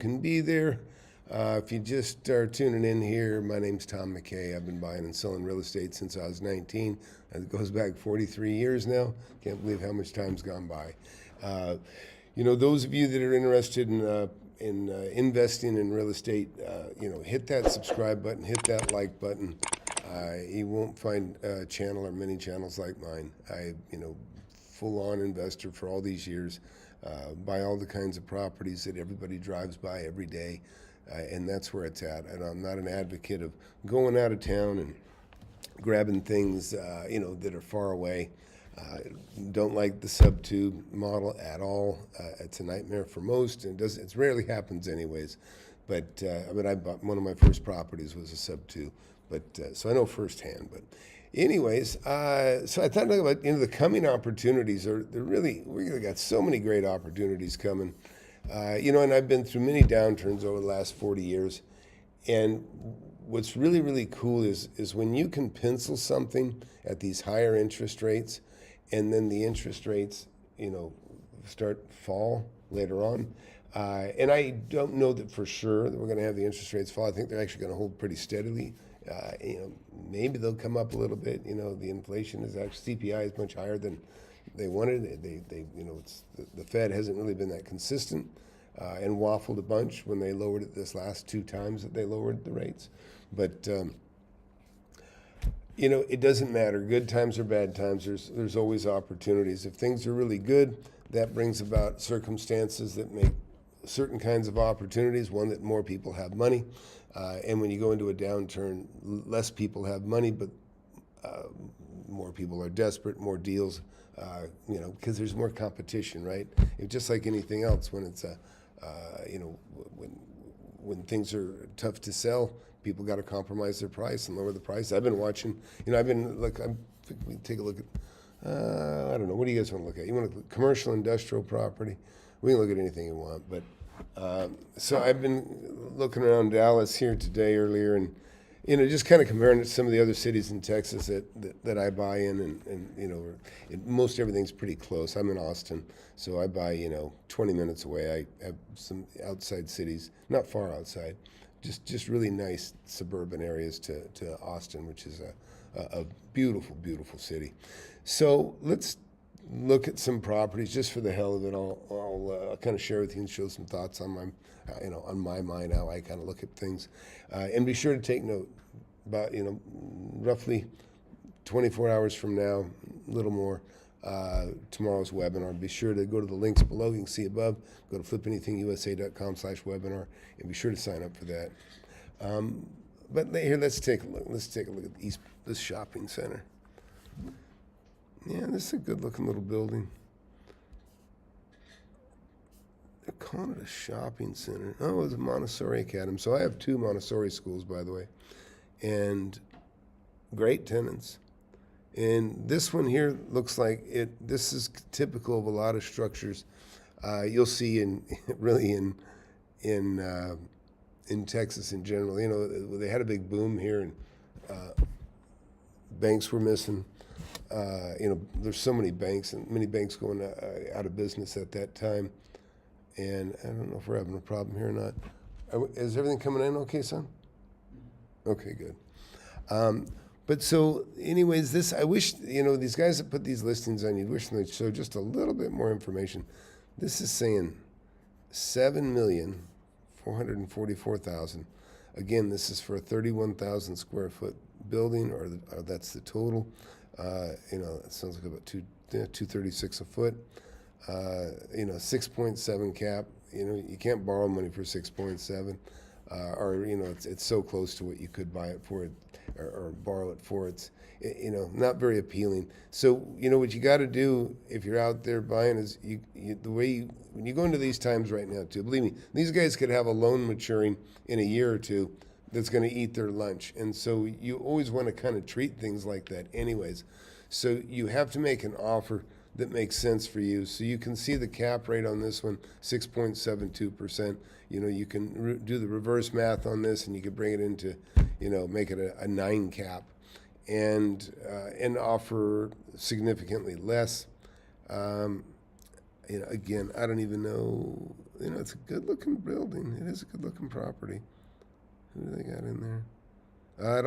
can be there. If you just are tuning in here, my name's Tom McKay. I've been buying and selling real estate since I was 19. It goes back 43 years now. Can't believe how much time's gone by. Those of you that are interested in investing in real estate, hit that subscribe button, hit that like button. You won't find a channel or many channels like mine. Full-on investor for all these years, buy all the kinds of properties that everybody drives by every day, and that's where it's at. And I'm not an advocate of going out of town and grabbing things, that are far away. Don't like the sub-2 model at all. It's a nightmare for most, and it rarely happens anyways. But I bought one of my first properties was a sub-2, so I know firsthand. But anyways, so I thought about the coming opportunities. We really got so many great opportunities coming. And I've been through many downturns over the last 40 years, and what's really, really cool is when you can pencil something at these higher interest rates, and then the interest rates, start fall later on. And I don't know that for sure that we're going to have the interest rates fall. I think they're actually going to hold pretty steadily. Maybe they'll come up a little bit. The inflation is actually, CPI is much higher than they wanted. The Fed hasn't really been that consistent, and waffled a bunch when they lowered it this last 2 times that they lowered the rates. But it doesn't matter. Good times or bad times, there's always opportunities. If things are really good, that brings about circumstances that make certain kinds of opportunities. One, that more people have money. And when you go into a downturn, less people have money, but more people are desperate, more deals, because there's more competition, right? Just like anything else, when it's when things are tough to sell, people got to compromise their price and lower the price. I've been watching, we take a look at, I don't know, what do you guys want to look at? You want to commercial, industrial property? We can look at anything you want, but so I've been looking around Dallas here today earlier, and just kind of comparing it to some of the other cities in Texas that I buy in, and most everything's pretty close. I'm in Austin, so I buy 20 minutes away. I have some outside cities, not far outside, just really nice suburban areas to Austin, which is a beautiful, beautiful city. So let's look at some properties just for the hell of it. I'll kind of share with you and show some thoughts on my mind, how I kind of look at things, and be sure to take note. About roughly 24 hours from now, a little more, tomorrow's webinar. Be sure to go to the links below. You can see above. Go to FlipAnythingUSA.com/webinar, and be sure to sign up for that. But here, let's take a look. Let's take a look at this shopping center. Yeah, this is a good-looking little building. They're calling it a shopping center. Oh, it's a Montessori Academy. So I have 2 Montessori schools, by the way, and great tenants. And this one here looks like it. This is typical of a lot of structures you'll see in Texas in general. They had a big boom here, and banks were missing. There's so many banks, and many banks going out of business at that time. And I don't know if we're having a problem here or not. Is everything coming in okay, son? Okay, good. But so, anyways, I wish, these guys that put these listings on, you'd wish they'd show just a little bit more information. This is saying $7,444,000. Again, this is for a 31,000 square foot building, or that's the total. It sounds like about $236 a foot. 6.7 cap. You can't borrow money for 6.7, or it's so close to what you could buy it for, or borrow it for. It's not very appealing. So what you got to do if you're out there buying is when you go into these times right now too. Believe me, these guys could have a loan maturing in a year or two that's going to eat their lunch, and so you always want to kind of treat things like that, anyways. So you have to make an offer that makes sense for you. So you can see the cap rate on this one, 6.72%. You can do the reverse math on this, and you could bring it into, make it a 9 cap, and offer significantly less. Again, I don't even know. it's a good-looking building. It is a good-looking property. Who do they got in there? I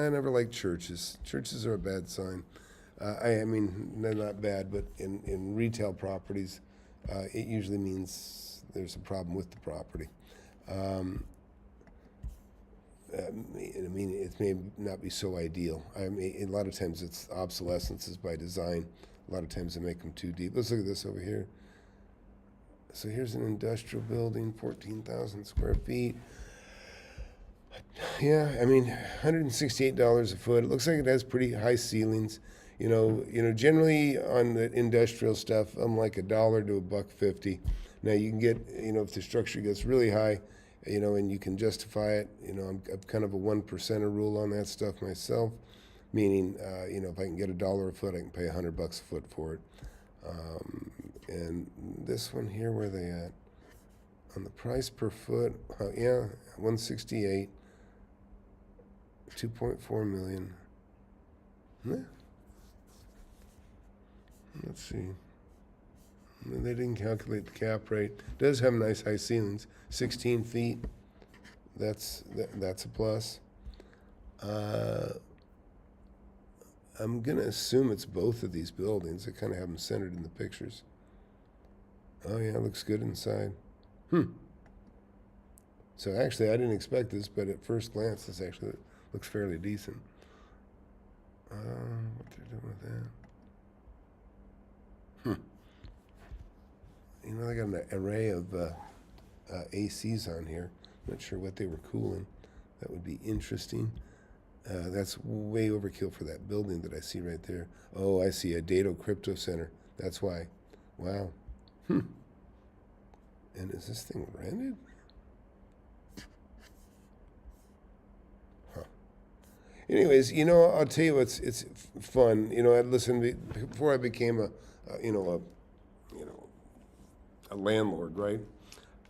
never like churches. Churches are a bad sign. I mean, they're not bad, but in retail properties, it usually means there's a problem with the property. I mean, it may not be so ideal. I mean, a lot of times it's obsolescence is by design. A lot of times they make them too deep. Let's look at this over here. So here's an industrial building, 14,000 square feet. Yeah, I mean, $168 a foot. It looks like it has pretty high ceilings. Generally on the industrial stuff, I'm like $1 to $1.50. Now you can get, if the structure gets really high, and you can justify it. I'm kind of a 1%er rule on that stuff myself, meaning, if I can get $1 a foot, I can pay $100 a foot for it. And this one here, where are they at? On the price per foot, yeah, 168, 2.4 million. Yeah. Let's see. They didn't calculate the cap rate. It does have nice high ceilings, 16 feet. That's a plus. I'm gonna assume it's both of these buildings. I kind of have them centered in the pictures. Oh yeah, it looks good inside. So actually, I didn't expect this, but at first glance, this actually looks fairly decent. What they're doing with that? They got an array of ACs on here. Not sure what they were cooling. That would be interesting. That's way overkill for that building that I see right there. Oh, I see, a Dado Crypto Center. That's why. Wow. And is this thing rented? Huh. Anyways, I'll tell you what's it's fun. I listened before I became a landlord, right?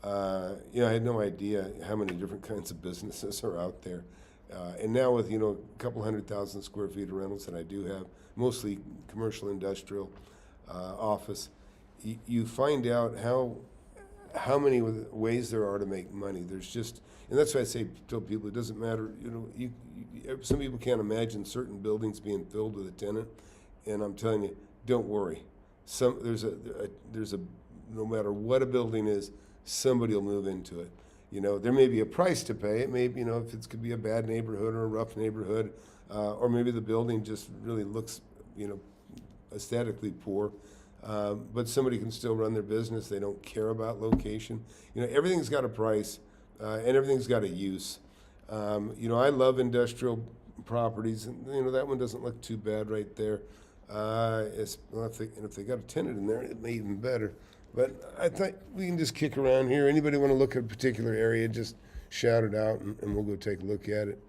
I had no idea how many different kinds of businesses are out there. And now with, a couple 100,000 square feet of rentals that I do have, mostly commercial, industrial, office, you find out how many ways there are to make money. There's just, and that's why I tell people, it doesn't matter, some people can't imagine certain buildings being filled with a tenant, and I'm telling you, don't worry. There's a no matter what a building is, somebody will move into it. There may be a price to pay. It may, if it could be a bad neighborhood or a rough neighborhood, or maybe the building just really looks, aesthetically poor. But somebody can still run their business. They don't care about location. Everything's got a price, and everything's got a use. I love industrial properties, and that one doesn't look too bad right there. If they got a tenant in there, it may even better. But I think we can just kick around here. Anybody want to look at a particular area, just shout it out, and we'll go take a look at it.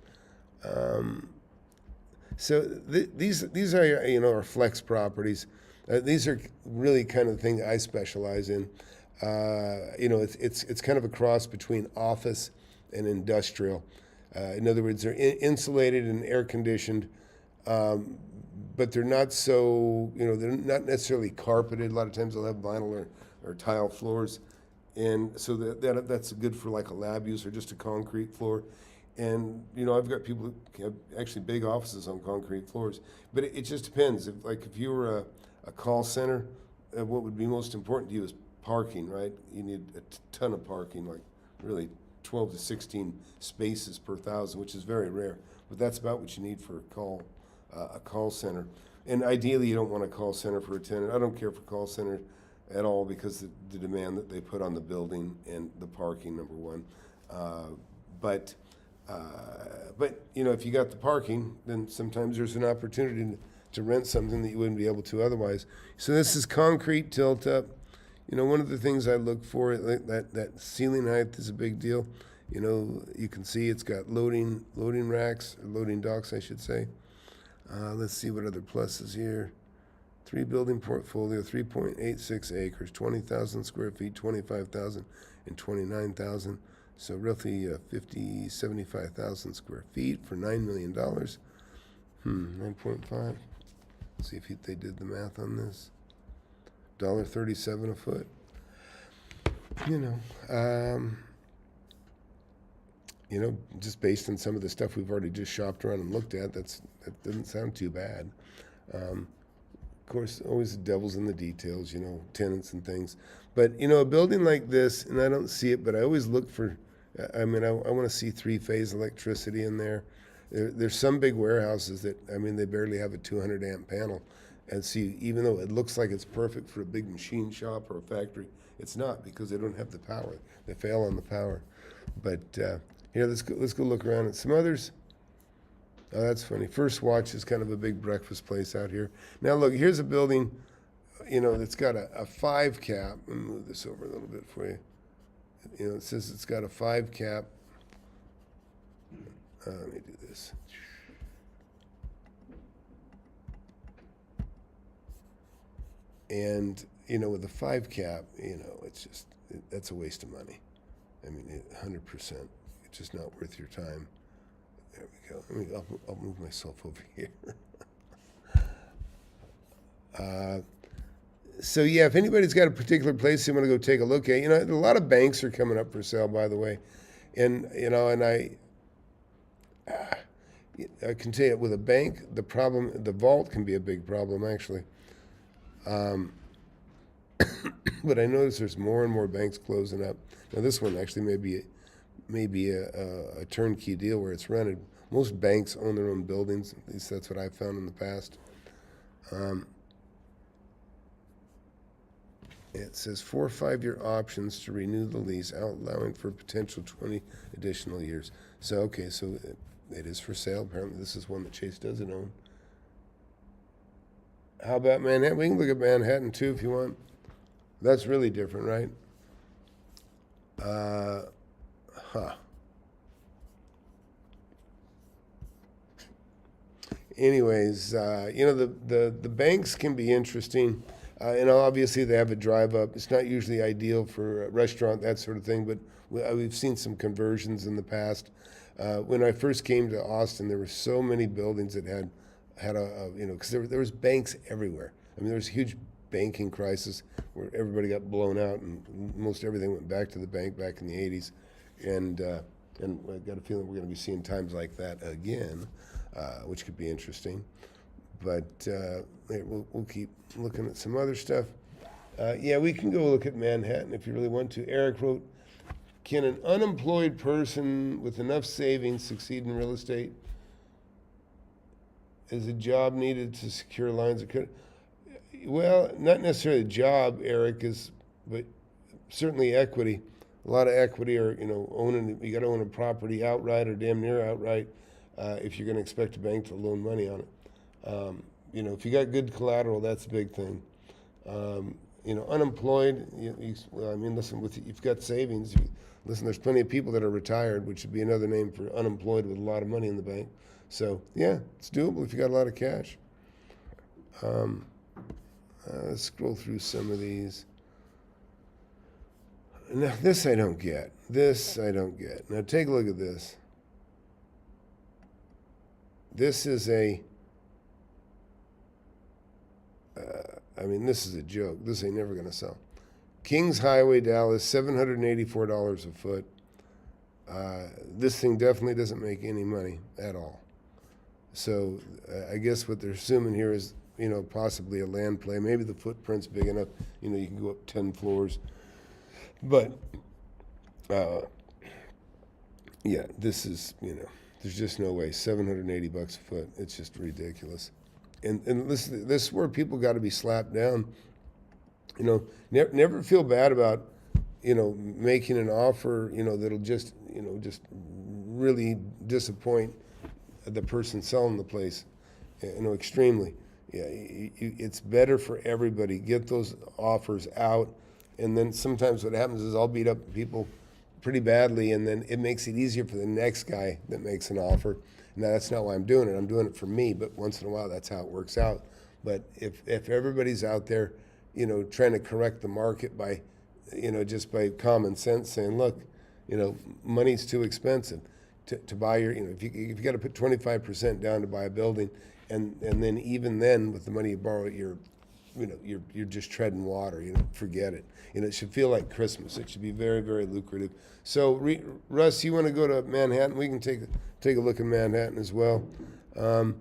So these are our flex properties. These are really kind of the thing I specialize in. It's kind of a cross between office and industrial. In other words, they're insulated and air conditioned, but they're not so, they're not necessarily carpeted. A lot of times they'll have vinyl or tile floors, and so that's good for like a lab use or just a concrete floor. And I've got people who have actually big offices on concrete floors, but it just depends. If you were a call center, what would be most important to you is parking, right? You need a ton of parking, like really 12 to 16 spaces per thousand, which is very rare, but that's about what you need for a call center. And ideally, you don't want a call center for a tenant. I don't care for call center at all, because the demand that they put on the building and the parking, number one. But if you got the parking, then sometimes there's an opportunity to rent something that you wouldn't be able to otherwise. So this is concrete tilt up. One of the things I look for, that ceiling height is a big deal. You can see it's got loading racks, or loading docks, I should say. Let's see what other pluses here. 3 building portfolio, 3.86 acres, 20,000 square feet, 25,000 and 29,000. So roughly 75,000 square feet for $9 million. 9.5. See if they did the math on this. $1.37 a foot. you know, just based on some of the stuff we've already just shopped around and looked at, that doesn't sound too bad. Of course, always the devil's in the details, tenants and things. But, a building like this, and I don't see it, but I always look for, I want to see three-phase electricity in there. There's some big warehouses that, they barely have a 200 amp panel. And see, even though it looks like it's perfect for a big machine shop or a factory, it's not, because they don't have the power. They fail on the power. But here, let's go look around at some others. Oh, that's funny. First Watch is kind of a big breakfast place out here. Now, look, here's a building, that's got a 5 cap. Let me move this over a little bit for you. It says it's got a 5 cap. Let me do this. And, with a 5 cap, it's just, that's a waste of money. 100%. It's just not worth your time. There we go. I'll move myself over here. So yeah, if anybody's got a particular place you want to go take a look at, a lot of banks are coming up for sale, by the way, and and I can tell you, with a bank, the vault can be a big problem, actually. But I notice there's more and more banks closing up. Now this one actually may be a turnkey deal where it's rented. Most banks own their own buildings. At least that's what I've found in the past. It says 4 or 5 year options to renew the lease, allowing for potential 20 additional years. So, okay, so it is for sale. Apparently this is one that Chase doesn't own. How about Manhattan? We can look at Manhattan too if you want. That's really different, right? Anyways, the banks can be interesting. And obviously they have a drive up. It's not usually ideal for a restaurant, that sort of thing, but we've seen some conversions in the past. When I first came to Austin, there were so many buildings that had because there was banks everywhere. There was a huge banking crisis where everybody got blown out and most everything went back to the bank back in the 80s. And I got a feeling we're going to be seeing times like that again, which could be interesting. But we'll keep looking at some other stuff. Yeah, we can go look at Manhattan if you really want to. Eric wrote, can an unemployed person with enough savings succeed in real estate? Is a job needed to secure lines of credit? Well, not necessarily a job, Eric, but certainly equity. A lot of equity, or owning. You got to own a property outright or damn near outright if you're going to expect a bank to loan money on it. If you got good collateral, that's a big thing. Unemployed. Listen, if you've got savings, listen. There's plenty of people that are retired, which would be another name for unemployed with a lot of money in the bank. So yeah, it's doable if you got a lot of cash. Let's scroll through some of these. Now this I don't get. Now take a look at this. This is this is a joke. This ain't never gonna sell. Kings Highway, Dallas, $784 a foot. This thing definitely doesn't make any money at all. So I guess what they're assuming here is, possibly a land play. Maybe the footprint's big enough, you can go up 10 floors. But, yeah, this is, there's just no way. $780 a foot. It's just ridiculous. And this is where people got to be slapped down. Never feel bad about, making an offer, that'll just really disappoint the person selling the place, extremely. Yeah, it's better for everybody. Get those offers out, and then sometimes what happens is I'll beat up people pretty badly, and then it makes it easier for the next guy that makes an offer. Now that's not why I'm doing it. I'm doing it for me, but once in a while that's how it works out. But if everybody's out there, trying to correct the market by, just by common sense, saying, look, money's too expensive to buy your, if you got to put 25% down to buy a building, and then even then with the money you borrow, you're you're just treading water. Forget it. It should feel like Christmas. It should be very, very lucrative. So, Russ, you want to go to Manhattan? We can take a look at Manhattan as well. But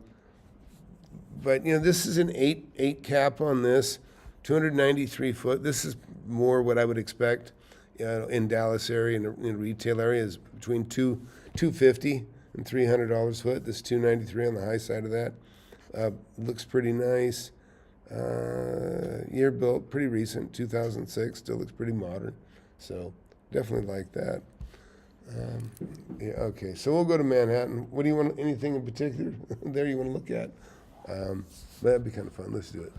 this is an 8 cap on this, 293 foot. This is more what I would expect in Dallas area, in retail area, is between $250 and $300 foot. This 293 on the high side of that. Looks pretty nice. Year built, pretty recent, 2006. Still looks pretty modern. So definitely like that. Yeah, okay. So we'll go to Manhattan. What do you want? Anything in particular there you want to look at? That'd be kind of fun. Let's do it.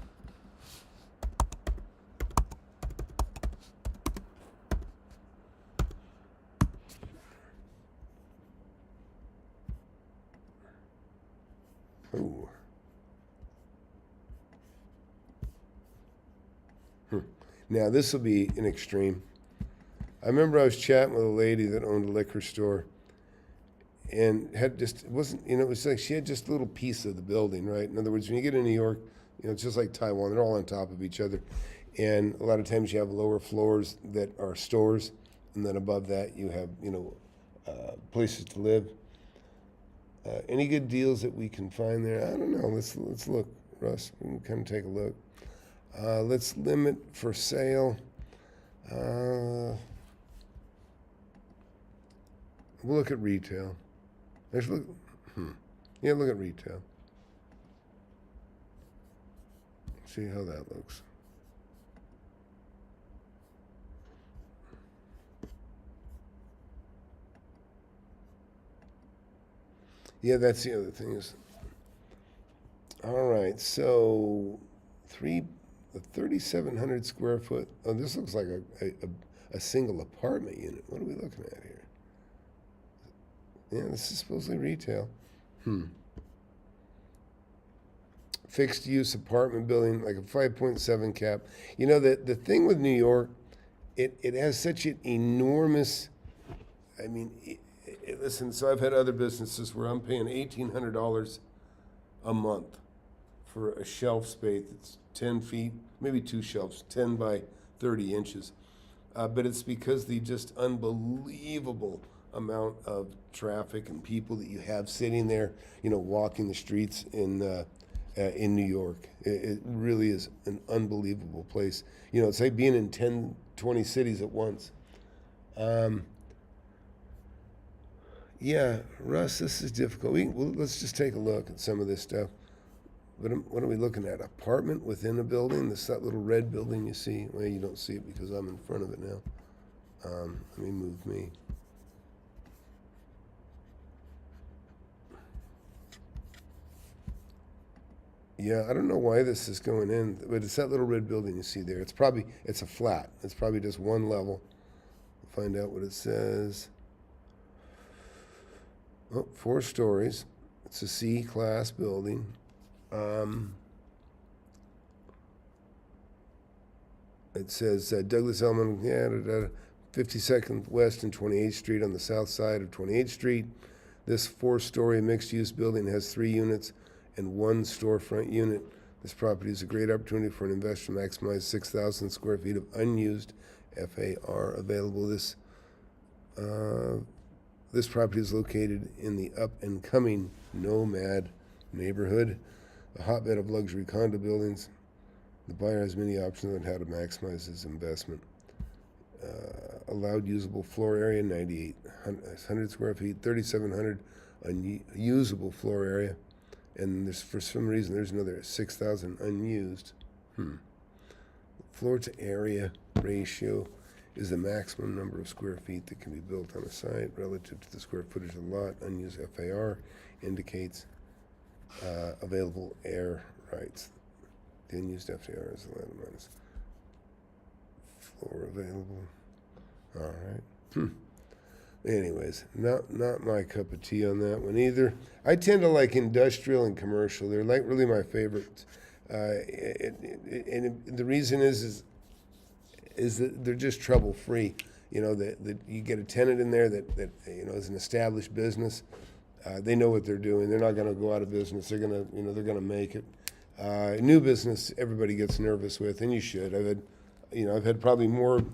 Ooh. Now this will be an extreme. I remember I was chatting with a lady that owned a liquor store, and it was like she had just a little piece of the building, right? In other words, when you get in New York, it's just like Taiwan; they're all on top of each other, and a lot of times you have lower floors that are stores, and then above that you have places to live. Any good deals that we can find there? I don't know. Let's look, Russ. We can kind of take a look. Let's limit for sale. We'll look at retail. Let's look. Yeah, look at retail. See how that looks. Yeah, that's the other thing is. All right, so 3,700 square foot. Oh, this looks like a single apartment unit. What are we looking at here? Yeah, this is supposedly retail. Fixed use apartment building, like a 5.7 cap. The thing with New York, it has such an enormous, listen, so I've had other businesses where I'm paying $1,800 a month for a shelf space that's 10 feet, maybe 2 shelves, 10 by 30 inches. But it's because the just unbelievable amount of traffic and people that you have sitting there, walking the streets in New York. It really is an unbelievable place. It's like being in 10, 20 cities at once. Yeah, Russ, this is difficult. Let's just take a look at some of this stuff. What are we looking at? Apartment within a building? That little red building you see? Well, you don't see it because I'm in front of it now. Let me move me. Yeah, I don't know why this is going in, but it's that little red building you see there. It's a flat. It's probably just one level. We'll find out what it says. Oh, 4 stories. It's a C-class building. It says Douglas Elliman, 52nd West and 28th Street on the south side of 28th Street. This 4-story mixed-use building has 3 units and 1 storefront unit. This property is a great opportunity for an investor to maximize 6,000 square feet of unused FAR available. This property is located in the up-and-coming Nomad neighborhood, a hotbed of luxury condo buildings. The buyer has many options on how to maximize his investment. Allowed usable floor area, 9,800 square feet, 3,700 unusable floor area, and for some reason there's another 6,000 unused. Floor to area ratio is the maximum number of square feet that can be built on a site relative to the square footage of the lot. Unused FAR indicates available air rights. The unused FAR is the land minus floor available. All right. Anyways, not my cup of tea on that one either. I tend to like industrial and commercial. They're like really my favorites. And the reason is that they're just trouble free. That you get a tenant in there that is an established business. They know what they're doing. They're not going to go out of business. They're going to make it. New business, everybody gets nervous with, and you should. I've had probably more.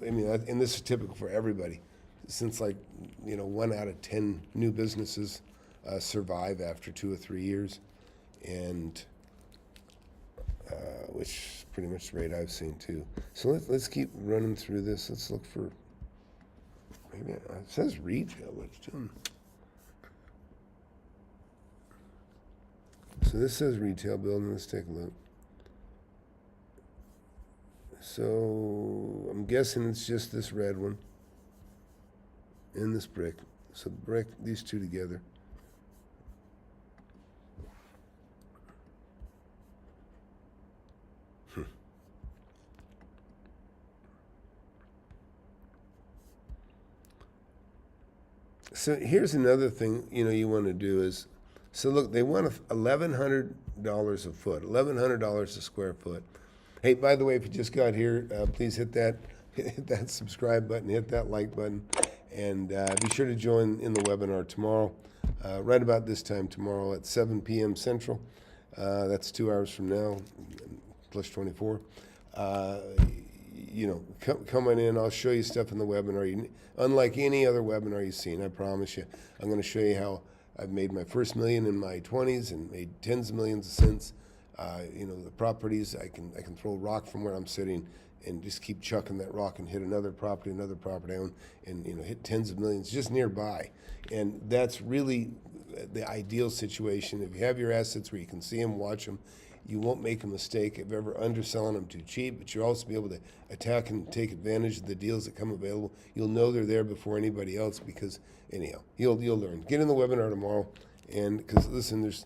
I mean, and this is typical for everybody, since 1 out of 10 new businesses survive after 2 or 3 years, and which is pretty much the rate I've seen too. So let's keep running through this. Let's look for. Maybe it says retail, but it's doing. So this says retail building. Let's take a look. So I'm guessing it's just this red one and this brick. So brick, these two together. So here's another thing you want to do is, so look, they want $1,100 a foot, $1,100 a square foot. Hey, by the way, if you just got here, please hit that subscribe button, hit that like button, and be sure to join in the webinar tomorrow, right about this time tomorrow at 7 p.m. Central. That's 2 hours from now, plus 24. Come on in. I'll show you stuff in the webinar. Unlike any other webinar you've seen, I promise you. I'm going to show you how I've made my first million in my 20s and made tens of millions since. The properties, I can throw a rock from where I'm sitting and just keep chucking that rock and hit another property I own, and hit tens of millions just nearby. And that's really the ideal situation. If you have your assets where you can see them, watch them, you won't make a mistake of ever underselling them too cheap, but you'll also be able to attack and take advantage of the deals that come available. You'll know they're there before anybody else because, anyhow, you'll learn. Get in the webinar tomorrow, and because, listen, there's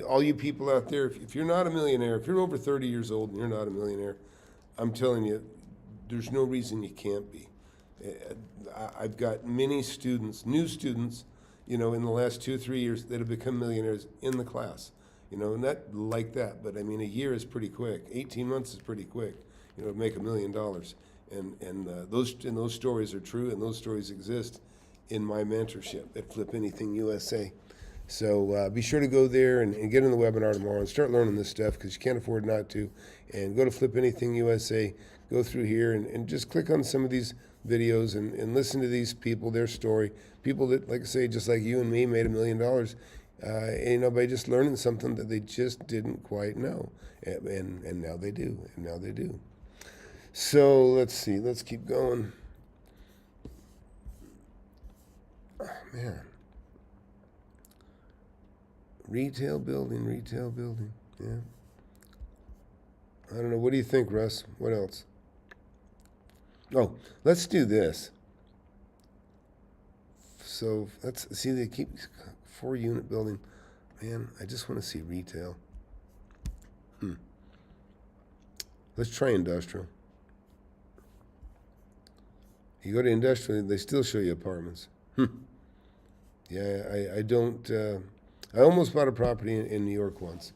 all you people out there, if you're not a millionaire, if you're over 30 years old and you're not a millionaire, I'm telling you, there's no reason you can't be. I've got many students, new students, in the last 2 or 3 years that have become millionaires in the class. And that like that, but I mean, a year is pretty quick. 18 months is pretty quick, to make $1 million. And those stories are true, and those stories exist in my mentorship at FlipAnythingUSA. So be sure to go there and get in the webinar tomorrow and start learning this stuff, because you can't afford not to. And go to FlipAnythingUSA, go through here and just click on some of these videos and listen to these people, their story. People that, like I say, just like you and me, made $1 million. By just learning something that they just didn't quite know, and now they do, So let's see, let's keep going. Oh, man, retail building, yeah. I don't know. What do you think, Russ? What else? Oh, let's do this. So let's see. They keep 4-unit building. Man, I just want to see retail. Let's try industrial. You go to industrial, they still show you apartments. Yeah, I don't. I almost bought a property in New York once,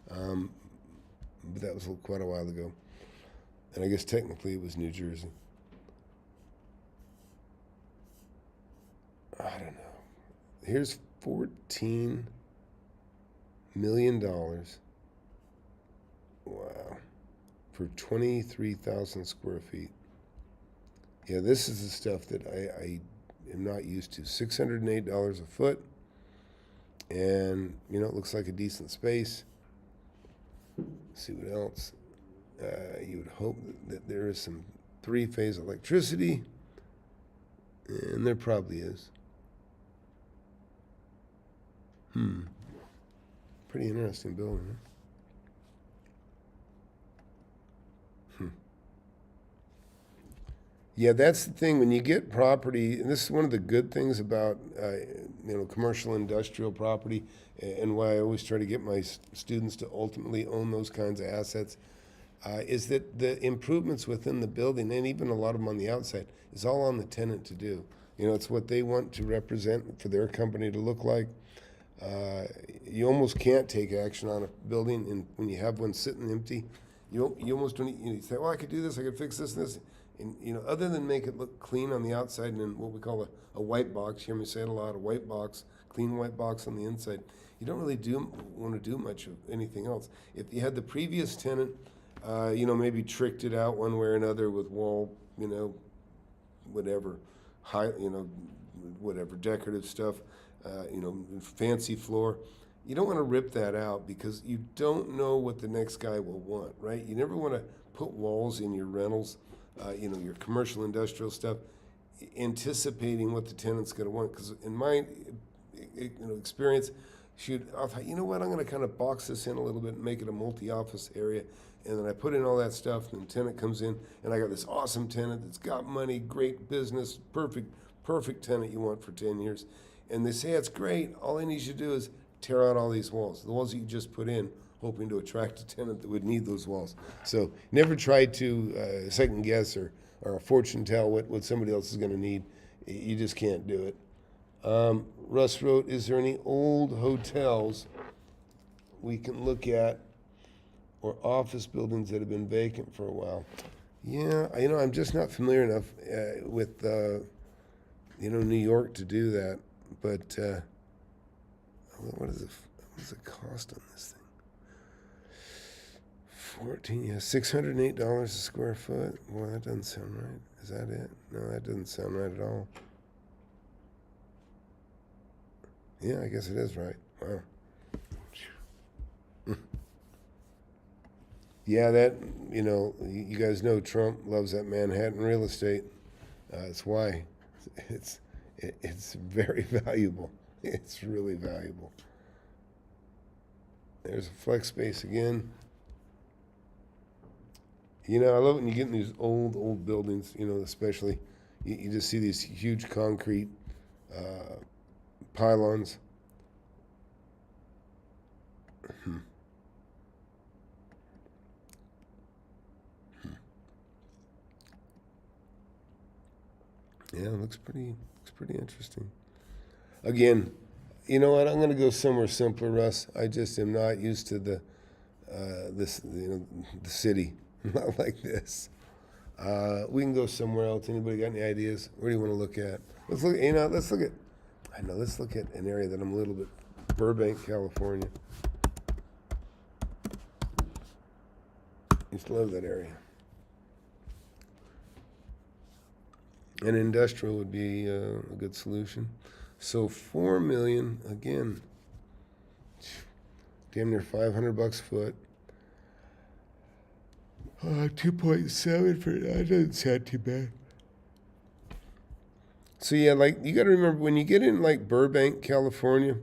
but that was quite a while ago. And I guess technically it was New Jersey. I don't know. Here's $14 million. Wow. For 23,000 square feet. Yeah, this is the stuff that I am not used to. $608 a foot. And, it looks like a decent space. Let's see what else. You would hope that there is some 3-phase electricity. And there probably is. Pretty interesting building, huh? Yeah, that's the thing. When you get property, and this is one of the good things about commercial industrial property, and why I always try to get my students to ultimately own those kinds of assets, is that the improvements within the building, and even a lot of them on the outside, is all on the tenant to do. It's what they want to represent for their company to look like. You almost can't take action on a building, and when you have one sitting empty, you almost don't. You say, well, I could do this, I could fix this and this, and other than make it look clean on the outside and in what we call a white box. You hear me say it a lot: a white box, clean white box on the inside. You don't really want to do much of anything else. If you had the previous tenant, maybe tricked it out one way or another with wall, whatever, whatever decorative stuff, fancy floor. You don't want to rip that out because you don't know what the next guy will want, right? You never want to put walls in your rentals, your commercial industrial stuff, anticipating what the tenant's going to want. Because in my experience, I thought, you know what, I'm going to kind of box this in a little bit and make it a multi-office area. And then I put in all that stuff, and the tenant comes in, and I got this awesome tenant that's got money, great business, perfect tenant you want for 10 years. And they say, it's great. All I need you to do is tear out all these walls, the walls that you just put in, hoping to attract a tenant that would need those walls. So never try to second guess or fortune tell what somebody else is going to need. You just can't do it. Russ wrote, is there any old hotels we can look at or office buildings that have been vacant for a while? Yeah, I'm just not familiar enough with, New York to do that. But what is the cost on this thing? $608 a square foot. Boy, that doesn't sound right. Is that it? No, that doesn't sound right at all. Yeah, I guess it is right. Wow. Yeah, that, you guys know Trump loves that Manhattan real estate. That's why. It's very valuable. It's really valuable. There's a flex space again. I love when you get in these old buildings, especially, you just see these huge concrete pylons. Yeah, it looks pretty interesting. Again, you know what? I'm going to go somewhere simpler, Russ. I just am not used to the city, not like this. We can go somewhere else. Anybody got any ideas? Where do you want to look at? Let's look at an area that I'm a little bit, Burbank, California. Used to love that area. And industrial would be a good solution. So $4 million, again, damn near $500 a foot. 2.7 for that doesn't sound too bad. So yeah, you got to remember when you get in Burbank, California,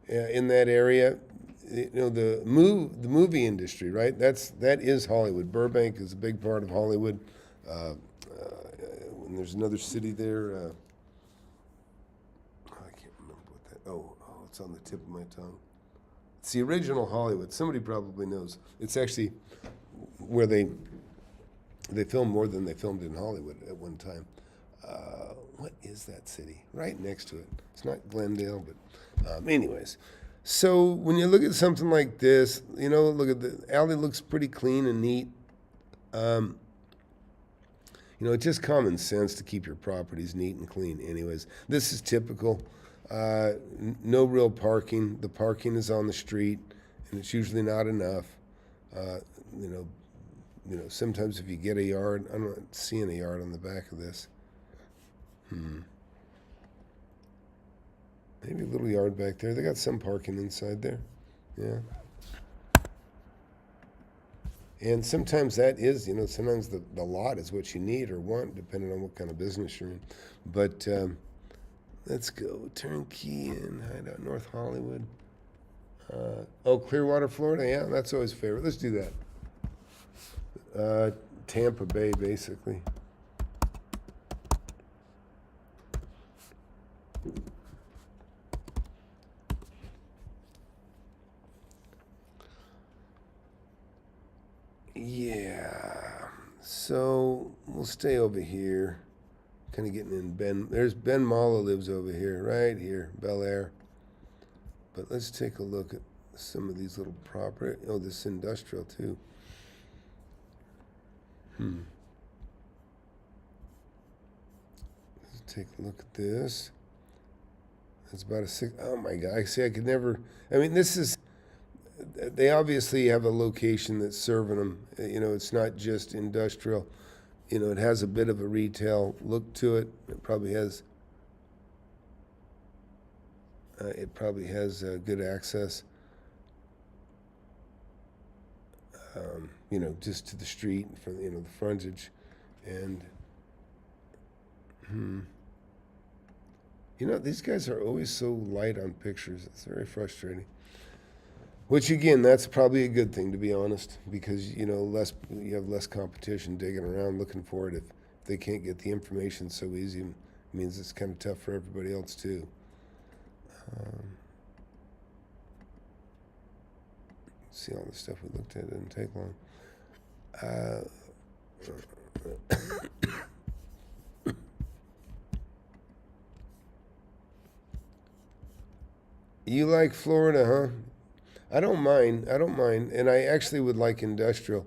in that area, the movie industry, right? That is Hollywood. Burbank is a big part of Hollywood. And there's another city there. I can't remember what that. Oh, it's on the tip of my tongue. It's the original Hollywood. Somebody probably knows. It's actually where they filmed more than they filmed in Hollywood at one time. What is that city? Right next to it. It's not Glendale, but anyways. So when you look at something like this, look at the alley looks pretty clean and neat. It's just common sense to keep your properties neat and clean anyways. This is typical. No real parking. The parking is on the street, and it's usually not enough. Sometimes if you get a yard, I'm not seeing a yard on the back of this. Maybe a little yard back there. They got some parking inside there. Yeah. And sometimes that is, sometimes the lot is what you need or want, depending on what kind of business you're in. But let's go. Turnkey in Hideout, North Hollywood. Clearwater, Florida. Yeah, that's always a favorite. Let's do that. Tampa Bay, basically. Yeah, so we'll stay over here, kind of getting in there's Ben Malo lives over here, right here, Bel Air. But let's take a look at some of these little property. Oh, this industrial too. Let's take a look at this. It's about a 6. Oh my God! I see. I could never. I mean, this is. They obviously have a location that's serving them. It's not just industrial. It has a bit of a retail look to it. It probably has. Good access. Just to the street from the frontage, and these guys are always so light on pictures. It's very frustrating. Which again, that's probably a good thing, to be honest, because you have less competition digging around looking for it. If they can't get the information so easy, it means it's kind of tough for everybody else too. See all the stuff we looked at, it didn't take long. You like Florida, huh? I don't mind, and I actually would like industrial.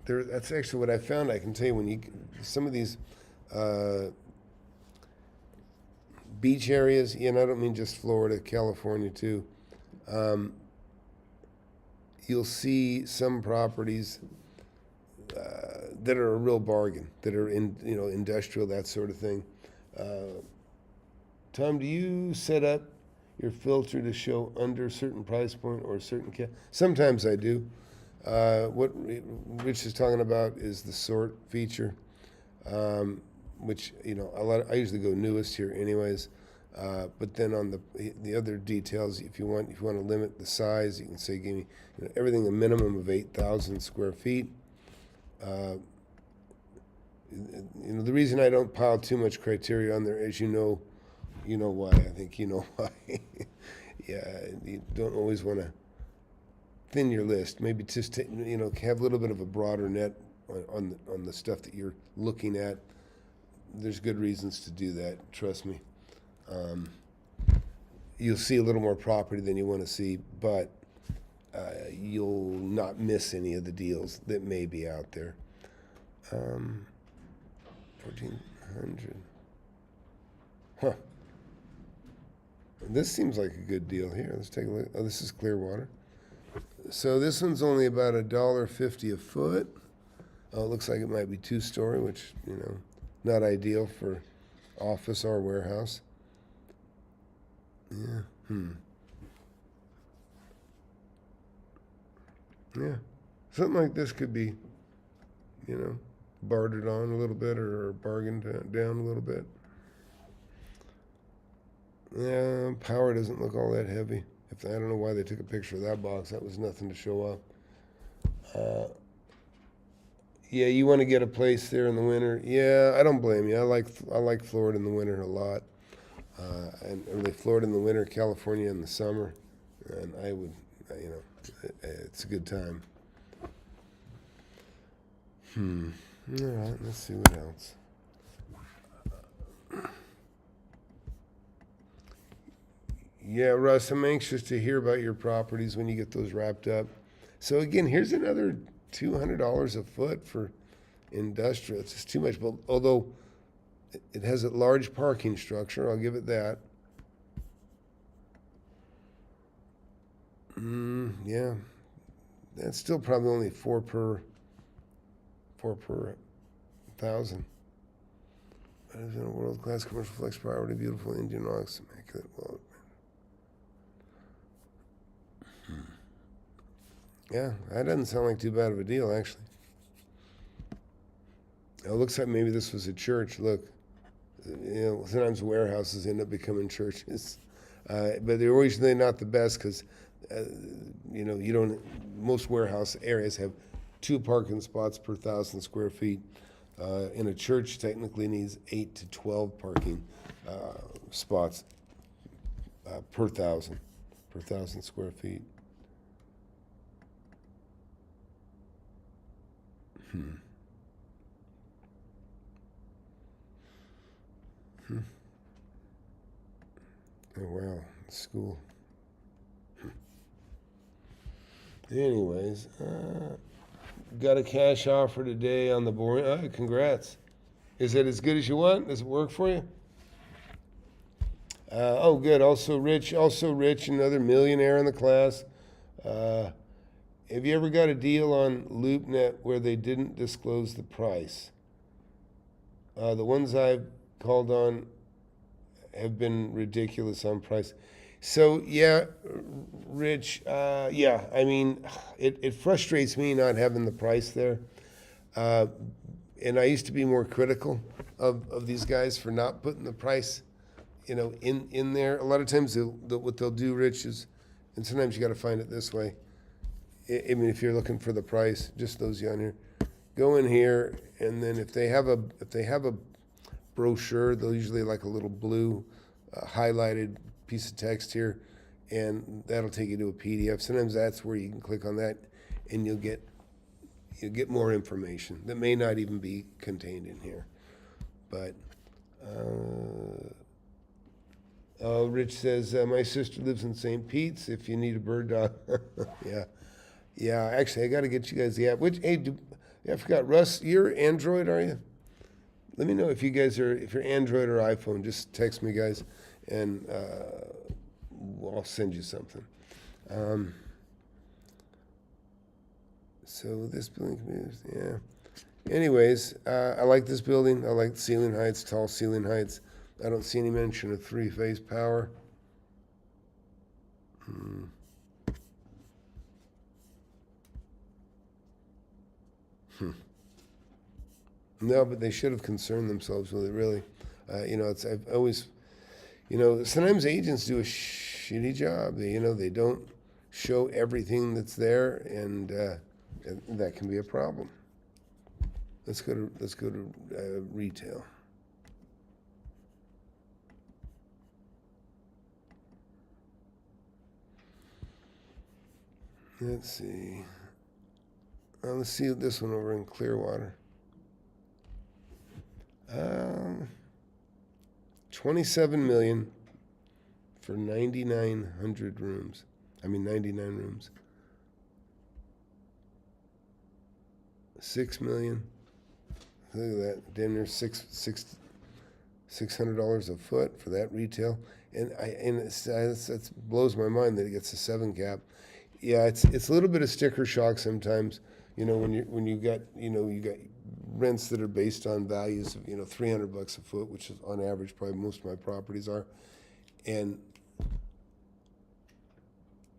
That's actually what I found. I can tell you, some of these beach areas, I don't mean just Florida, California too. You'll see some properties that are a real bargain, that are industrial, that sort of thing. Tom, do you set up your filter to show under a certain price point or a certain cap? Sometimes I do. What Rich is talking about is the sort feature, which I usually go newest here, anyways. But then on the other details, if you want to limit the size, you can say give me everything a minimum of 8,000 square feet. The reason I don't pile too much criteria on there is why. I think you know why. Yeah, you don't always want to thin your list. Maybe just have a little bit of a broader net on the stuff that you're looking at. There's good reasons to do that. Trust me. You'll see a little more property than you want to see, but you'll not miss any of the deals that may be out there. 1,400. Huh. This seems like a good deal here. Let's take a look. Oh, this is Clearwater. So this one's only about $1.50 a foot. Oh, it looks like it might be 2-story, which, not ideal for office or warehouse. Yeah. Yeah. Something like this could be, bartered on a little bit or bargained down a little bit. Yeah, power doesn't look all that heavy. I don't know why they took a picture of that box. That was nothing to show off. Yeah, you want to get a place there in the winter. Yeah, I don't blame you. I like Florida in the winter a lot. And really Florida in the winter, California in the summer. And I would, it's a good time. All right, let's see what else. Yeah, Russ, I'm anxious to hear about your properties when you get those wrapped up. So again, here's another $200 a foot for industrial. It's just too much, but although it has a large parking structure, I'll give it that. Yeah, that's still probably only 4 per 1,000. That is in a world-class commercial flex property, beautiful Indian rocks, immaculate. Well, yeah, that doesn't sound like too bad of a deal, actually. It looks like maybe this was a church. Look, sometimes warehouses end up becoming churches, but they're usually not the best because, you don't. Most warehouse areas have 2 parking spots per 1,000 square feet. In a church, technically needs 8 to 12 parking spots per 1,000 square feet. Oh, wow. School. Anyways, got a cash offer today on the boring. Congrats. Is it as good as you want? Does it work for you? Oh, good. Also rich, another millionaire in the class. Uh, have you ever got a deal on LoopNet where they didn't disclose the price? The ones I've called on have been ridiculous on price. So yeah, Rich. Yeah, I mean, it frustrates me not having the price there. Uh, and I used to be more critical of these guys for not putting the price, in there. A lot of times what they'll do, Rich, is, and sometimes you got to find it this way. I mean, if you're looking for the price, just those you on here, go in here, and then if they have a brochure, they'll usually like a little blue highlighted piece of text here, and that'll take you to a PDF. Sometimes that's where you can click on that, and you'll get more information that may not even be contained in here. But Rich says, my sister lives in St. Pete's. If you need a bird dog, yeah. Actually, I got to get you guys the app. I forgot, Russ. You're Android, are you? Let me know if you're Android or iPhone. Just text me, guys, and I'll send you something. So this building community, yeah. Anyways, I like this building. I like ceiling heights, tall ceiling heights. I don't see any mention of three-phase power. No, but they should have concerned themselves with it, really. I've always, sometimes agents do a shitty job. They don't show everything that's there, and that can be a problem. Let's go to retail. Let's see. Let's see this one over in Clearwater. 27 million for 9,900 rooms. 99 rooms. 6 million. Look at that. Damn near $600 a foot for that retail. And it blows my mind that it gets a 7 cap. Yeah, it's a little bit of sticker shock sometimes. When you got rents that are based on values of $300 a foot, which is on average probably most of my properties are, and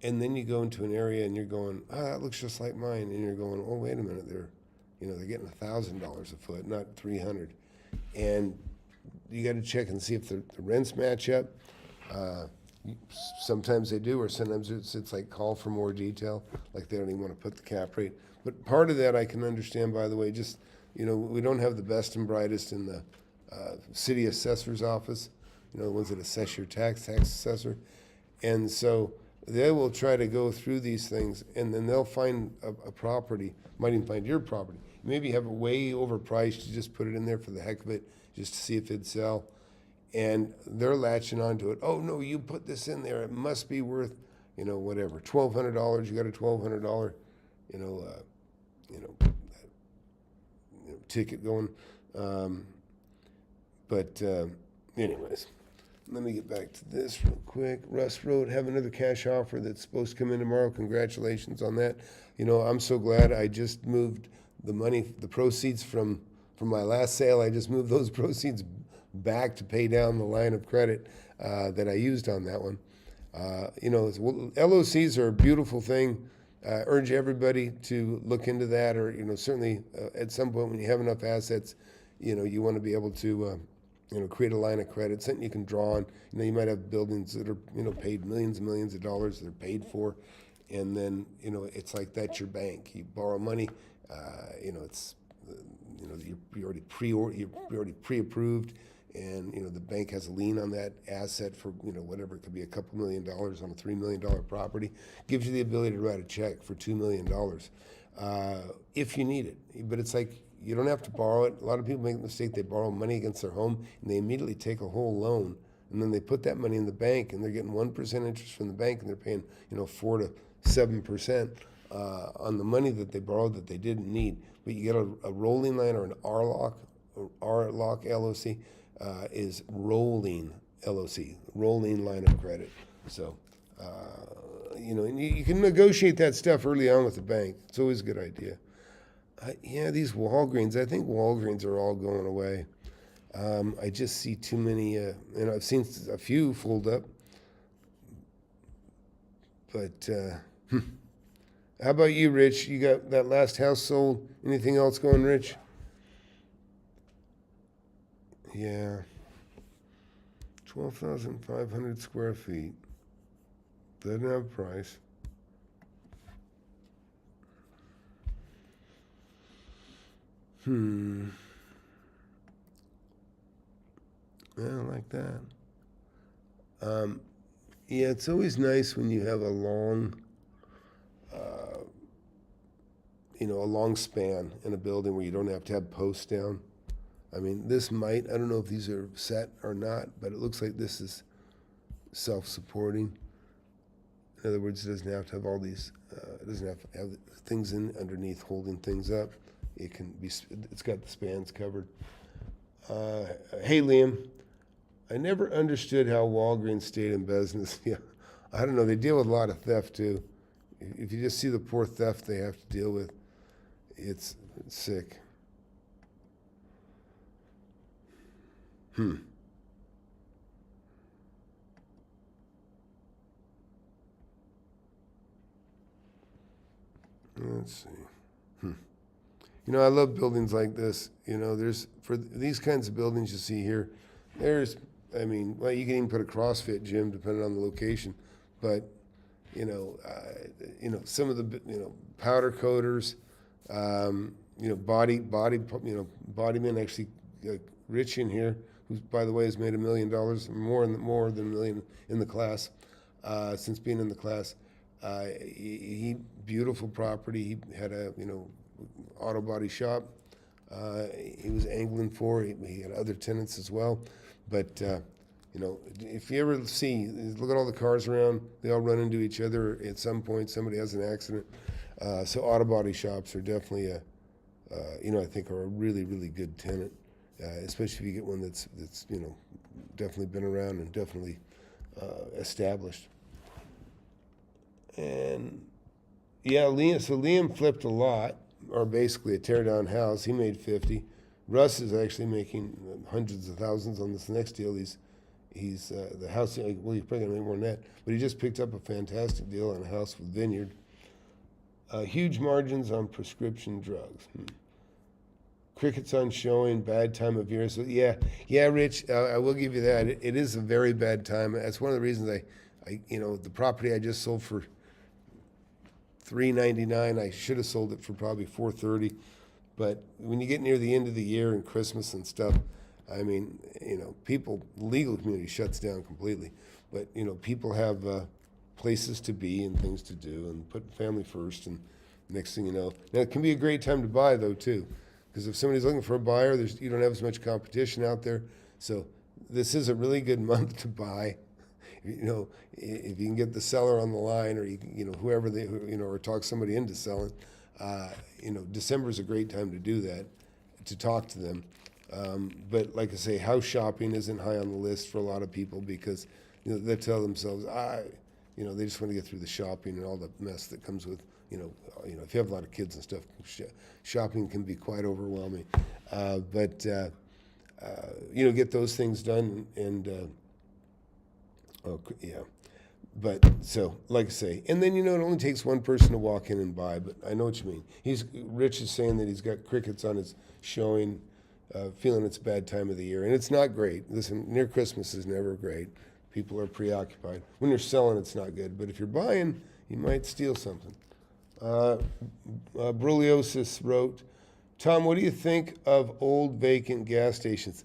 then you go into an area and you're going, that looks just like mine, and you're going, oh, wait a minute, they're getting $1,000 a foot, not $300, and you got to check and see if the rents match up. Sometimes they do, or sometimes it's like call for more detail, like they don't even want to put the cap rate. But part of that I can understand, by the way. Just we don't have the best and brightest in the city assessor's office, the ones that assess your tax assessor, and so they will try to go through these things, and then they'll find a property, might even find your property. Maybe you have it way overpriced, you just put it in there for the heck of it, just to see if it'd sell. And they're latching onto it. Oh no, you put this in there. It must be worth, whatever, $1,200. You got a $1,200, ticket going. Anyways, let me get back to this real quick. Russ Road, have another cash offer that's supposed to come in tomorrow. Congratulations on that. I'm so glad. I just moved the money, the proceeds from my last sale. I just moved those proceeds back to pay down the line of credit that I used on that one. LOCs are a beautiful thing. I urge everybody to look into that, or certainly at some point when you have enough assets, you want to be able to create a line of credit, something you can draw on. You might have buildings that are paid millions and millions of dollars that are paid for, and then it's like that's your bank. You borrow money, it's you're already pre-approved. And the bank has a lien on that asset for whatever, it could be a couple $1 million on a $3 million property. Gives you the ability to write a check for $2 million if you need it. But it's like you don't have to borrow it. A lot of people make the mistake, they borrow money against their home and they immediately take a whole loan, and then they put that money in the bank and they're getting 1% interest from the bank, and they're paying 4 to 7% on the money that they borrowed that they didn't need. But you get a rolling line or an RLOC LOC. Is rolling LOC, rolling line of credit. So, and you can negotiate that stuff early on with the bank. It's always a good idea. Yeah, these Walgreens, I think Walgreens are all going away. I just see too many, and I've seen a few fold up. But how about you, Rich? You got that last house sold? Anything else going, Rich? Yeah. 12,500 square feet. Doesn't have a price. Yeah, I like that. Yeah, it's always nice when you have a long, a long span in a building where you don't have to have posts down. I mean, this might, I don't know if these are set or not, but it looks like this is self-supporting. In other words, it doesn't have to have all these, it doesn't have to have things in underneath holding things up. It can be, it's got the spans covered. Hey, Liam, I never understood how Walgreens stayed in business. Yeah, I don't know. They deal with a lot of theft too. If you just see the poor theft they have to deal with, it's sick. Let's see. I love buildings like this. There's, for these kinds of buildings you see here, you can even put a CrossFit gym depending on the location. But, some of the, powder coaters, bodymen, actually, Rich in here, who, by the way, has made $1 million, more than $1 million in the class, since being in the class. He beautiful property. He had a, auto body shop. He was angling for. He had other tenants as well. But, if you ever look at all the cars around, they all run into each other. At some point, somebody has an accident. So auto body shops are definitely I think are a really, really good tenant, especially if you get one that's definitely been around and definitely established. And yeah, Liam flipped a lot, or basically a tear down house. He made 50. Russ is actually making hundreds of thousands on this next deal. He's the house. Well, he's probably gonna make more than that. But he just picked up a fantastic deal on a house with vineyard. Huge margins on prescription drugs. Crickets on showing, bad time of year. So yeah, Rich, I will give you that. It is a very bad time. That's one of the reasons the property I just sold for $399. I should have sold it for probably $430. But when you get near the end of the year and Christmas and stuff, I mean, the legal community shuts down completely. But, people have places to be and things to do and put family first. And next thing you know, now it can be a great time to buy though too, because if somebody's looking for a buyer, you don't have as much competition out there. So this is a really good month to buy. If you can get the seller on the line, or whoever or talk somebody into selling, December is a great time to do that, to talk to them. But like I say, house shopping isn't high on the list for a lot of people because they tell themselves, they just want to get through the shopping and all the mess that comes with, if you have a lot of kids and stuff, shopping can be quite overwhelming. But get those things done and. Yeah, but so like I say, and then it only takes one person to walk in and buy. But I know what you mean. Rich is saying that he's got crickets on his showing, feeling it's a bad time of the year, and it's not great. Listen, near Christmas is never great. People are preoccupied. When you're selling, it's not good. But if you're buying, you might steal something. Bruliosis wrote, Tom, what do you think of old vacant gas stations?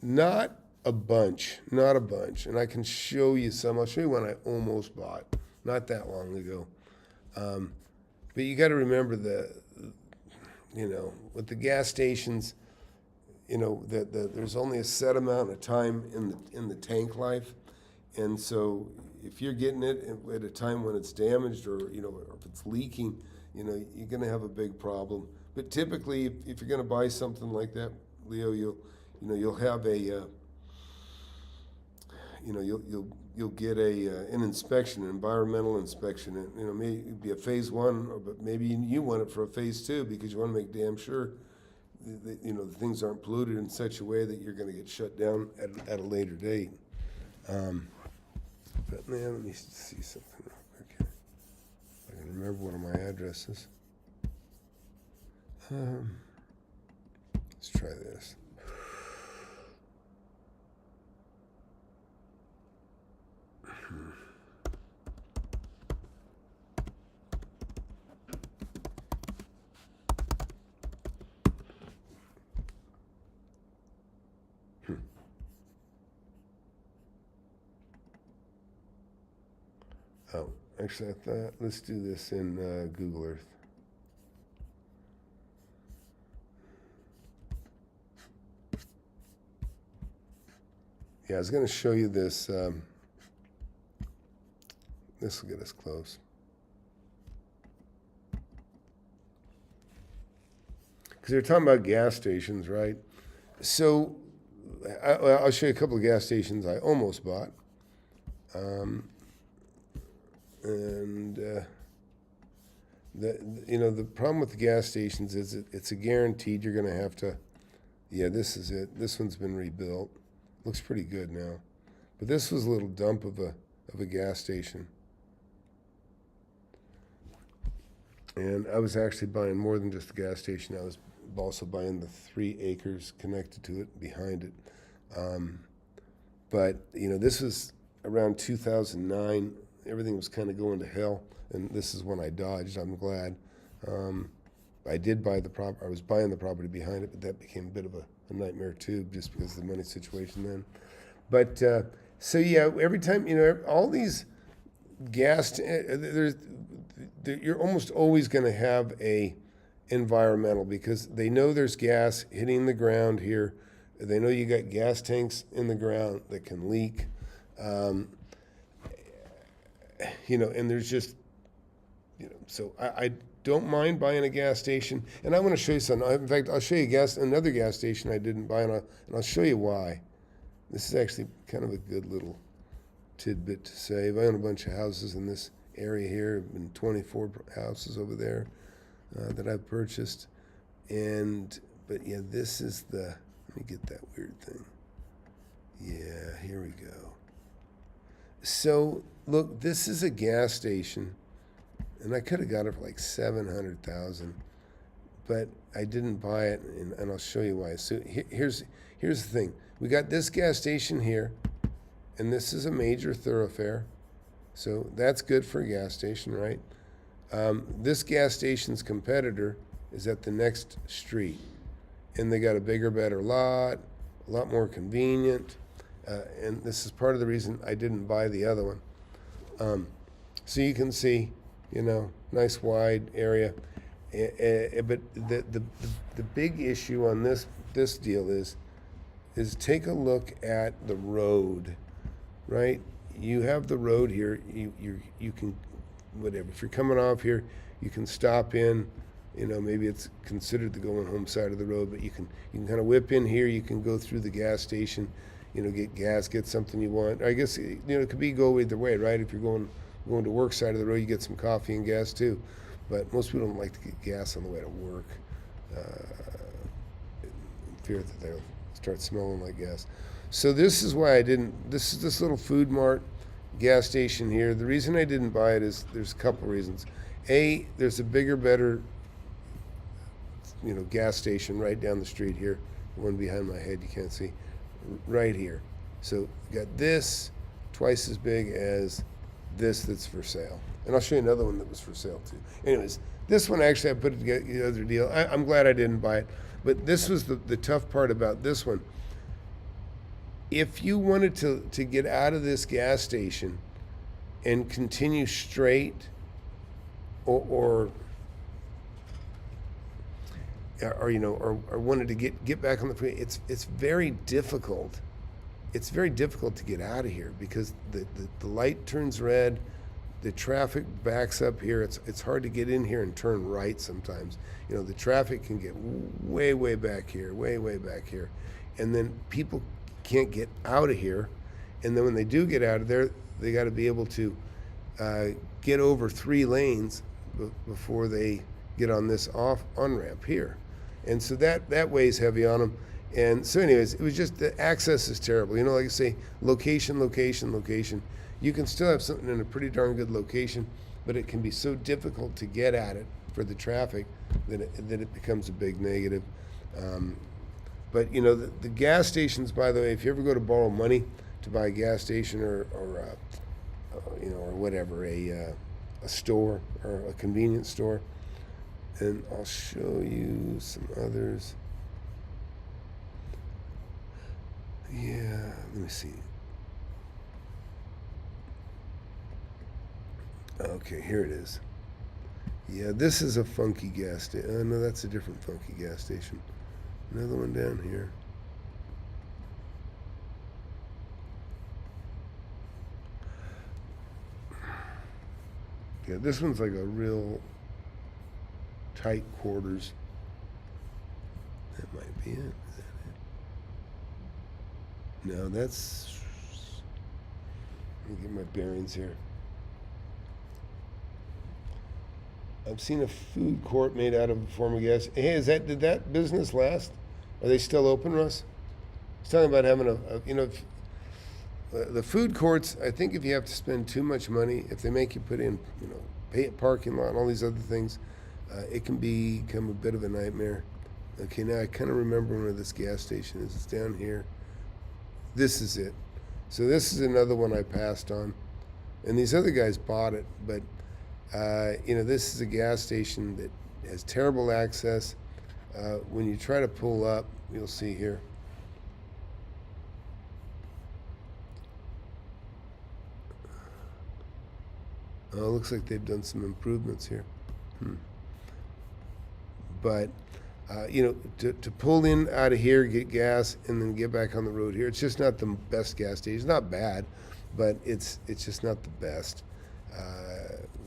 Not a bunch, and I can show you some. I'll show you one I almost bought not that long ago. But you got to remember with the gas stations, that there's only a set amount of time in the tank life, and so if you're getting it at a time when it's damaged or if it's leaking, you're going to have a big problem. But typically, if you're going to buy something like that, Leo, you'll have a you'll get an inspection, an environmental inspection, and maybe it'd be a phase 1, but maybe you want it for a phase 2 because you want to make damn sure that, the things aren't polluted in such a way that you're going to get shut down at a later date. But man, let me see something real quick here. I can remember one of my addresses. Let's try this. Oh, actually, I thought, let's do this in Google Earth. Yeah, I was going to show you this. This will get us close. Because they're talking about gas stations, right? So I'll show you a couple of gas stations I almost bought. The problem with the gas stations is it's a guaranteed you're going to have to. Yeah, this is it. This one's been rebuilt. Looks pretty good now, but this was a little dump of a gas station. And I was actually buying more than just the gas station. I was also buying the 3 acres connected to it, behind it. But this was around 2009. Everything was kind of going to hell, and this is when I dodged. I'm glad. I did buy the property. I was buying the property behind it, but that became a bit of a nightmare too, just because of the money situation then. But so yeah, every time all these gas, you're almost always going to have a environmental, because they know there's gas hitting the ground here. They know you got gas tanks in the ground that can leak. And there's just, so I don't mind buying a gas station. And I want to show you something. In fact, I'll show you another gas station I didn't buy, and I'll show you why. This is actually kind of a good little tidbit to save. I own a bunch of houses in this area here, and 24 houses over there that I've purchased. But yeah, this is let me get that weird thing. Yeah, here we go. So look, this is a gas station, and I could have got it for like $700,000, but I didn't buy it, and I'll show you why. So here's the thing. We got this gas station here, and this is a major thoroughfare, so that's good for a gas station, right? This gas station's competitor is at the next street, and they got a bigger, better lot, a lot more convenient, and this is part of the reason I didn't buy the other one. So you can see, nice wide area, but the big issue on this deal is take a look at the road, right? You have the road here. You can, whatever. If you're coming off here, you can stop in. Maybe it's considered the going home side of the road, but you can kind of whip in here. You can go through the gas station, get gas, get something you want. I guess it could be go either way, right? If you're going to work side of the road, you get some coffee and gas too. But most people don't like to get gas on the way to work, in fear that they'll start smelling like gas. So this is why I didn't. This is this little Food Mart gas station here. The reason I didn't buy it is there's a couple reasons. A, there's a bigger, better, gas station right down the street here. The one behind my head you can't see, right here. So you got this twice as big as this that's for sale. And I'll show you another one that was for sale too. Anyways, this one actually I put together the other deal. I'm glad I didn't buy it. But this was the tough part about this one. If you wanted to get out of this gas station and continue straight, or wanted to get back on the freeway, it's very difficult. It's very difficult to get out of here because the light turns red, the traffic backs up here. It's hard to get in here and turn right sometimes. The traffic can get way back here, way back here, and then people can't get out of here, and then when they do get out of there, they got to be able to get over 3 lanes before they get on this on-ramp here. And so that weighs heavy on them. And so anyways, it was just, the access is terrible. You know, like I say, location, location, location. You can still have something in a pretty darn good location, but it can be so difficult to get at it for the traffic that it becomes a big negative. But you know, the gas stations, by the way, if you ever go to borrow money to buy a gas station or you know, or whatever, a store or a convenience store, and I'll show you some others. Yeah, let me see. Okay, here it is. Yeah, this is a funky gas station. No, that's a different funky gas station. Another one down here. Yeah, this one's like a real tight quarters. That might be it. Is that it? No, that's. Let me get my bearings here. I've seen a food court made out of a form of gas. Hey, did that business last? Are they still open, Russ? I was talking about having you know, the food courts, I think if you have to spend too much money, if they make you put in, you know, pay a parking lot and all these other things, it can become a bit of a nightmare. Okay, now I kind of remember where this gas station is. It's down here. This is it. So this is another one I passed on. And these other guys bought it, but you know, this is a gas station that has terrible access. When you try to pull up, you'll see here. Oh, it looks like they've done some improvements here. But, you know, to pull in out of here, get gas, and then get back on the road here, it's just not the best gas station. It's not bad, but it's just not the best.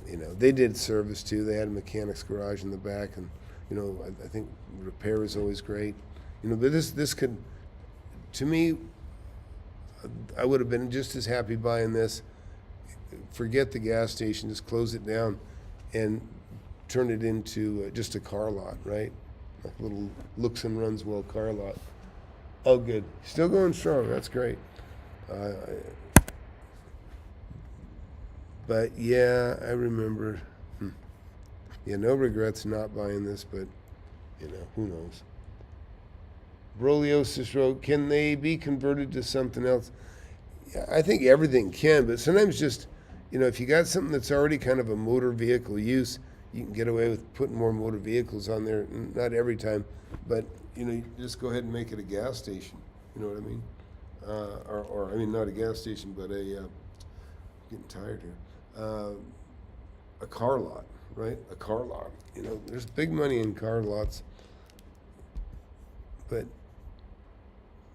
You know, they did service too. They had a mechanic's garage in the back, and you know, I think repair is always great. You know, but this could, to me, I would have been just as happy buying this. Forget the gas station, just close it down, and turn it into just a car lot, right? Like a little looks and runs well car lot. Oh, good, still going strong. That's great. But yeah, I remember. Yeah, no regrets not buying this, but you know, who knows? Brogliosis wrote, can they be converted to something else? Yeah, I think everything can, but sometimes just, you know, if you got something that's already kind of a motor vehicle use, you can get away with putting more motor vehicles on there. Not every time, but you know, you just go ahead and make it a gas station. You know what I mean? Or I mean, not a gas station, but a getting tired here. A car lot, right? A car lot. You know, there's big money in car lots. But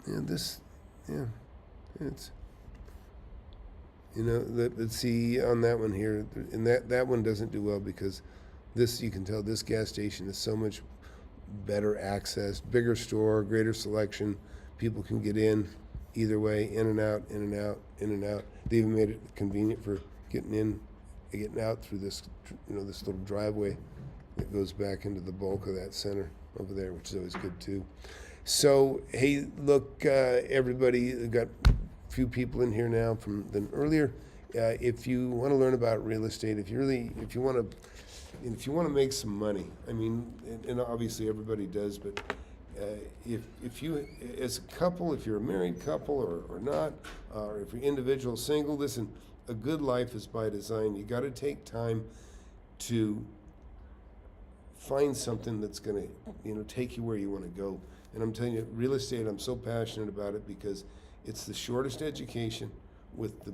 yeah, it's, you know, let's see on that one here, and that one doesn't do well because this, you can tell this gas station is so much better access, bigger store, greater selection. People can get in either way, in and out, in and out, in and out. They even made it convenient for getting in, getting out through this, you know, this little driveway that goes back into the bulk of that center over there, which is always good too. So, hey, look, everybody, we've got a few people in here now from than earlier. If you want to learn about real estate, if you want to make some money, I mean, and obviously everybody does, but if you, as a couple, if you're a married couple or not, or if you're individual, single, listen, a good life is by design. You got to take time to find something that's going to, you know, take you where you want to go. And I'm telling you, real estate, I'm so passionate about it because it's the shortest education with the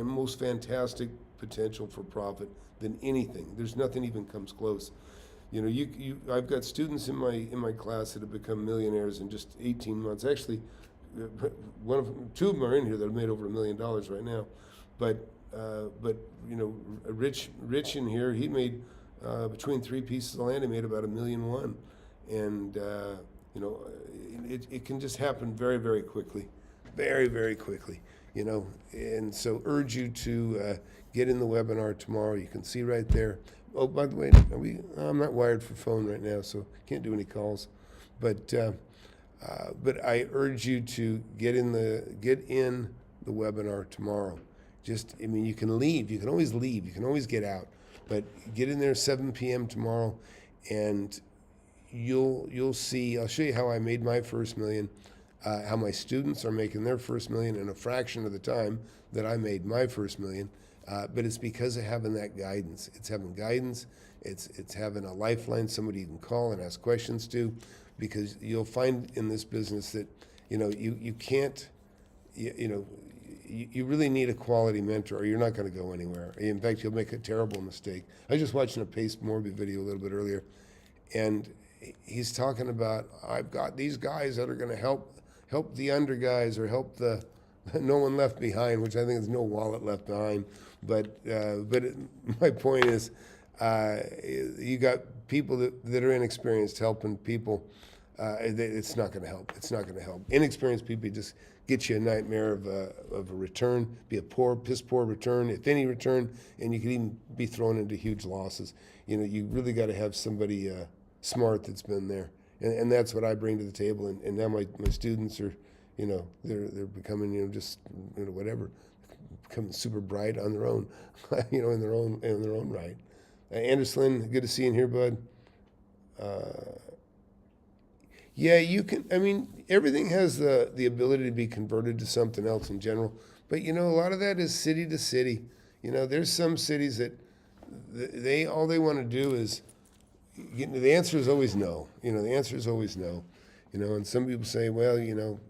most fantastic potential for profit than anything. There's nothing even comes close. You know, I've got students in my class that have become millionaires in just 18 months. Actually, two of them are in here that have made over $1 million right now. But you know, Rich in here, he made between 3 pieces of land, he made about $1.1 million. And You know, it can just happen very, very quickly, very, very quickly. You know, and so urge you to get in the webinar tomorrow. You can see right there. Oh, by the way, I'm not wired for phone right now, so can't do any calls. But I urge you to get in the webinar tomorrow. I mean, you can leave. You can always leave. You can always get out. But get in there 7 p.m. tomorrow, and you'll see. I'll show you how I made my first million. How my students are making their first million in a fraction of the time that I made my first million. But it's because of having that guidance. It's having guidance. It's having a lifeline, somebody you can call and ask questions to, because you'll find in this business that, you know, you can't, you really need a quality mentor, or you're not going to go anywhere. In fact, you'll make a terrible mistake. I was just watching a Pace Morby video a little bit earlier, and he's talking about, I've got these guys that are going to help the under guys, or help the no one left behind, which I think is no wallet left behind. But my point is, you got people that are inexperienced helping people. It's not going to help. It's not going to help. Inexperienced people just get you a nightmare of a return, be a piss poor return, if any return, and you could even be thrown into huge losses. You know, you really got to have somebody smart that's been there. And that's what I bring to the table, and now my students are, you know, they're becoming, you know, just, you know, whatever, becoming super bright on their own, you know, in their own right. Anderson, good to see you in here, bud. Yeah, you can. I mean, everything has the ability to be converted to something else in general, but you know, a lot of that is city to city. You know, there's some cities that all they want to do is. The answer is always no. You know, the answer is always no. You know, and some people say, well, you know,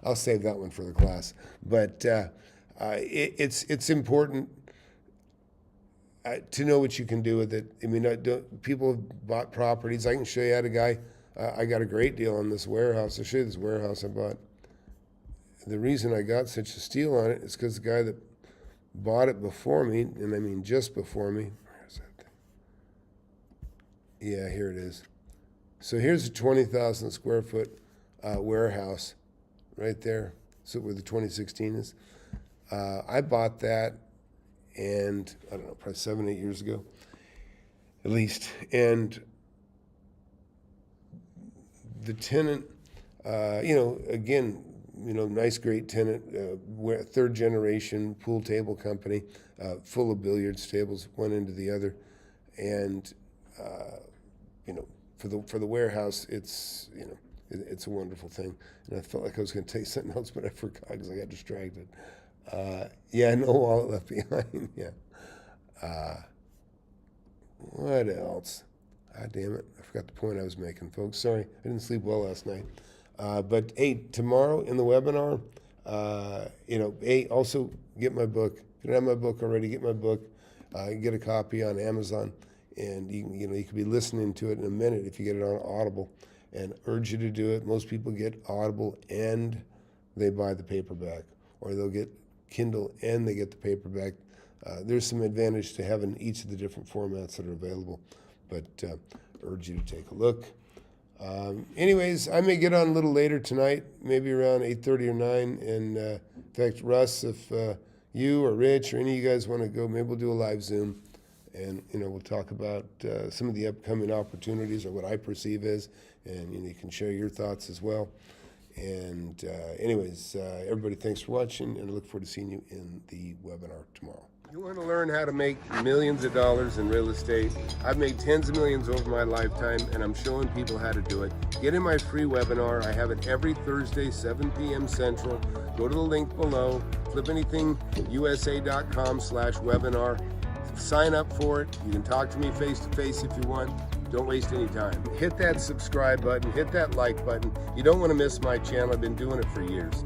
I'll save that one for the class. But it's important to know what you can do with it. I mean, people have bought properties. I can show you how a guy. I got a great deal on this warehouse. I'll show you this warehouse I bought. The reason I got such a steal on it is because the guy that bought it before me, and I mean just before me. Yeah, here it is. So here's a 20,000 square foot warehouse right there. So where the 2016 is. I bought that, and I don't know, probably 7, 8 years ago, at least. And the tenant, you know, again, you know, nice, great tenant, third generation pool table company, full of billiards tables, one into the other, and you know, for the warehouse, it's, you know, it's a wonderful thing. And I felt like I was going to tell you something else, but I forgot because I got distracted. Yeah, no wallet left behind. Yeah. What else? God damn it! I forgot the point I was making, folks. Sorry, I didn't sleep well last night. But hey, tomorrow in the webinar, you know, hey, also get my book. If you don't have my book already, get my book. Get a copy on Amazon. And you know, you could be listening to it in a minute if you get it on Audible, and urge you to do it. Most people get Audible and they buy the paperback, or they'll get Kindle and they get the paperback. There's some advantage to having each of the different formats that are available, but urge you to take a look. Anyways, I may get on a little later tonight, maybe around 8:30 or 9. And in fact, Russ, if you or Rich or any of you guys want to go, maybe we'll do a live Zoom. And, you know, we'll talk about some of the upcoming opportunities, or what I perceive as, and you know, you can share your thoughts as well. And anyways, everybody, thanks for watching, and I look forward to seeing you in the webinar tomorrow. You want to learn how to make millions of dollars in real estate? I've made tens of millions over my lifetime, and I'm showing people how to do it. Get in my free webinar. I have it every Thursday, 7 p.m. Central. Go to the link below, FlipAnythingUSA.com/webinar. Sign up for it. You can talk to me face to face if you want. Don't waste any time. Hit that subscribe button, hit that like button. You don't want to miss my channel. I've been doing it for years.